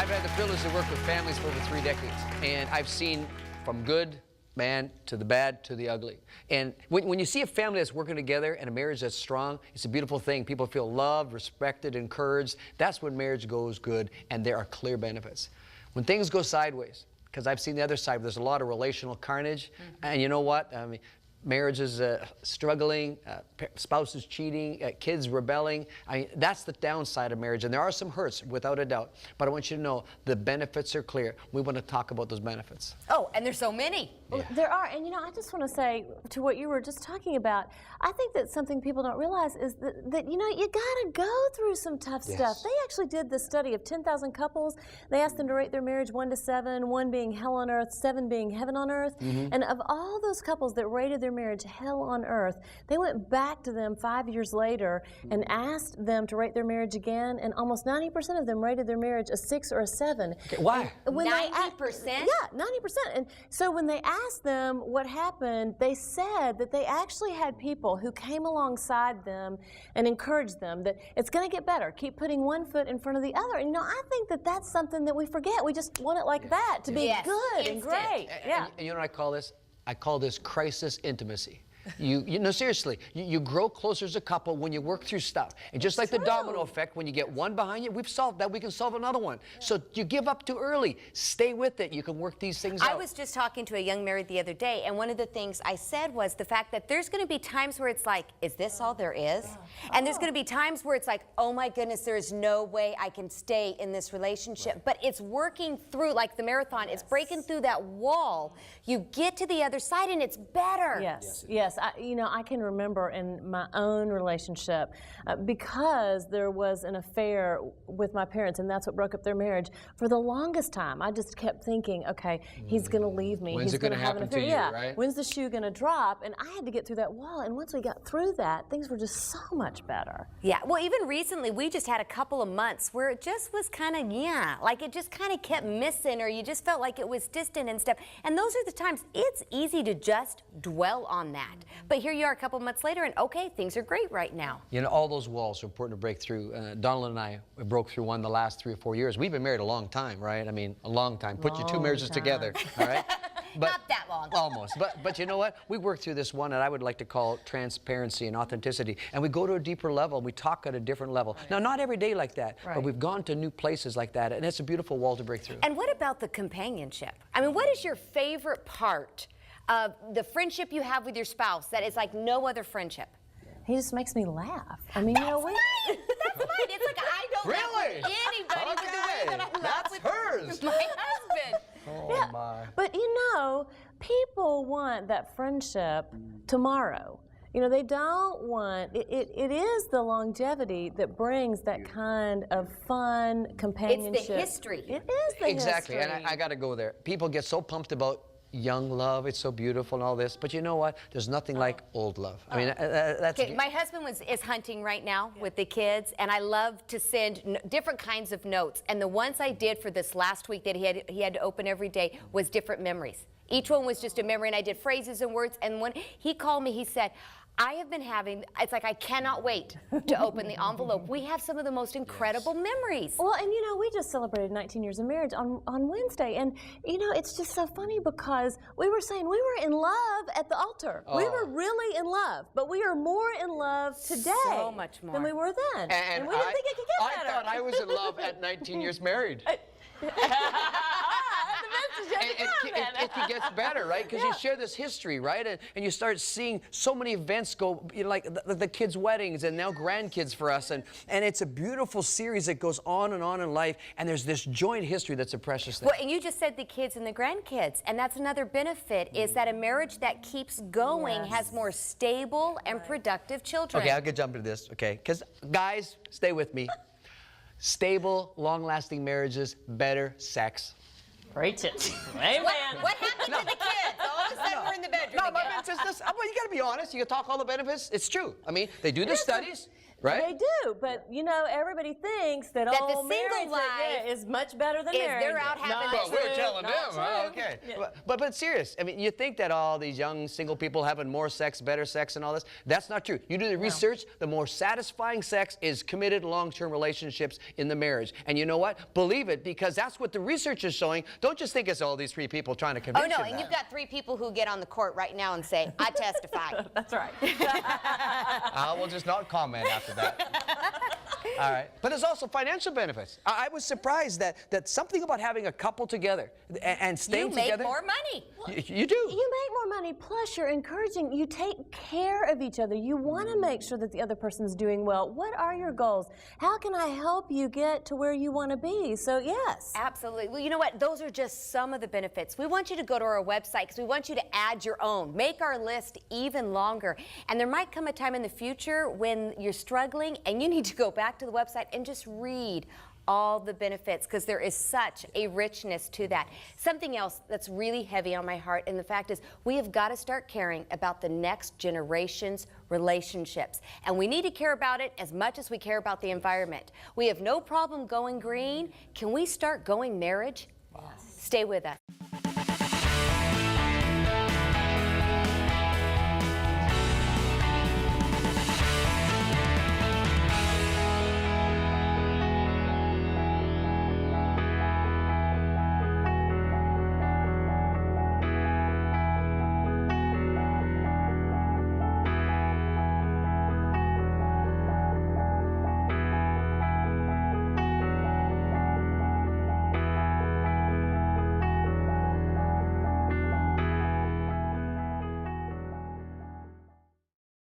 I've had the privilege to work with families for over 3 decades, and I've seen from good, man, to the bad, to the ugly. And when you see a family that's working together and a marriage that's strong, it's a beautiful thing. People feel loved, respected, encouraged. That's when marriage goes good, and there are clear benefits. When things go sideways, because I've seen the other side, there's a lot of relational carnage, and you know what? I mean, marriages struggling, spouses cheating, kids rebelling. I mean, that's the downside of marriage, and there are some hurts, without a doubt. But I want you to know the benefits are clear. We want to talk about those benefits. Oh, and there's so many. Well, there are, and you know, I just want to say to what you were just talking about, I think that something people don't realize is that you know, you got to go through some tough stuff. They actually did the study of 10,000 couples. They asked them to rate their marriage 1 to 7, 1 being hell on earth, 7 being heaven on earth. And of all those couples that rated their marriage hell on earth, they went back to them 5 years later and asked them to rate their marriage again, and almost 90% of them rated their marriage a 6 or a 7. Okay, why? 90%? Yeah, 90%. And so when they asked them what happened, they said that they actually had people who came alongside them and encouraged them that it's going to get better. Keep putting one foot in front of the other. And you know, I think that that's something that we forget. We just want it like that, to be good and great. And you know what I call this? I call this crisis intimacy. You know, seriously, you grow closer as a couple when you work through stuff. And just like the domino effect, when you get one behind you, we've solved that, we can solve another one. So you give up too early. Stay with it. You can work these things out. I was just talking to a young married the other day, and one of the things I said was the fact that there's going to be times where it's like, is this all there is? And there's going to be times where it's like, oh my goodness, there is no way I can stay in this relationship. But it's working through, like the marathon, it's breaking through that wall. You get to the other side and it's better. Yes. You know, I can remember in my own relationship, because there was an affair with my parents, and that's what broke up their marriage. For the longest time, I just kept thinking, okay, he's going to leave me. When's he's it going to have happen an affair. to you, right? When's the shoe going to drop? And I had to get through that wall, and once we got through that, things were just so much better. Yeah, well, even recently, we just had a couple of months where it just was kind of, like it just kind of kept missing, or you just felt like it was distant and stuff. And those are the times it's easy to just dwell on that. But here you are a couple months later, and okay, things are great right now. You know, all those walls are important to break through. Donald and I broke through one the last 3 or 4 years. We've been married a long time, right? I mean, a long time. Put your 2 marriages together, all right? But, not that long. Almost. But you know what? We worked through this one that I would like to call transparency and authenticity. And we go to a deeper level. We talk at a different level. Now, not every day like that, but we've gone to new places like that. And it's a beautiful wall to break through. And what about the companionship? I mean, what is your favorite part of the friendship you have with your spouse that is like no other friendship? He just makes me laugh. I mean, you know, That's mine. It's like I don't laugh with anybody with the way that I laugh with hers. my husband. Oh, my. But you know, people want that friendship tomorrow. You know, they don't want, it is the longevity that brings that kind of fun companionship. It's the history. It is the Exactly, history. and I got to go there. People get so pumped about young love, it's so beautiful and all this, but you know what? There's nothing like old love. I mean, that's... Okay, my husband is hunting right now with the kids, and I love to send different kinds of notes. And the ones I did for this last week that he had to open every day was different memories. Each one was just a memory, and I did phrases and words. And when he called me, he said, I have been having, it's like I cannot wait to open the envelope. We have some of the most incredible memories. Well, and you know, we just celebrated 19 years of marriage on Wednesday. And you know, it's just so funny because we were saying we were in love at the altar. We were really in love, but we are more in love today so much more than we were then. And we didn't think it could get better. I thought I was in love at 19 years married. It gets better, right? Because you share this history, right? And you start seeing so many events go, you know, like the kids' weddings and now grandkids for us. And it's a beautiful series that goes on and on in life. And there's this joint history that's a precious thing. Well, and you just said the kids and the grandkids. And that's another benefit is that a marriage that keeps going has more stable and productive children. Okay, I'll get jump into this, okay? Because guys, stay with me. Stable, long-lasting marriages, better sex. Preach it. Amen. What happened to the kids? All of a sudden we're in the bedroom No, again. but it's just this. Well, you got to be honest. You can talk all the benefits. It's true. I mean, they do the studies. right? They do, but you know, everybody thinks that, That the oh, single marriage life is much better than is marriage. they're out having Not the Well, true, we're telling them. not true. Okay. Yeah. But serious. I mean, you think that all these young single people having more sex, better sex, and all this. That's not true. You do the research, the more satisfying sex is committed long-term relationships in the marriage. And you know what? Believe it, because that's what the research is showing. Don't just think it's all these 3 people trying to convince Oh no, you and that. you've got 3 people who get on the court right now and say, I testify. That's right. I will just not comment after that. All right. But there's also financial benefits. I was surprised that something about having a couple together and staying You make together. more money. You do. You make more money, plus you're encouraging, you take care of each other. You want to make sure that the other person's doing well. What are your goals? How can I help you get to where you want to be? So, yes. Absolutely. Well, you know what? Those are just some of the benefits. We want you to go to our website because we want you to add your own. Make our list even longer. And there might come a time in the future when you're struggling and you need to go back to the website and just read all the benefits, because there is such a richness to that. Something else that's really heavy on my heart, and the fact is we have got to start caring about the next generation's relationships. And we need to care about it as much as we care about the environment. We have no problem going green. Can we start going marriage? Yes. Stay with us.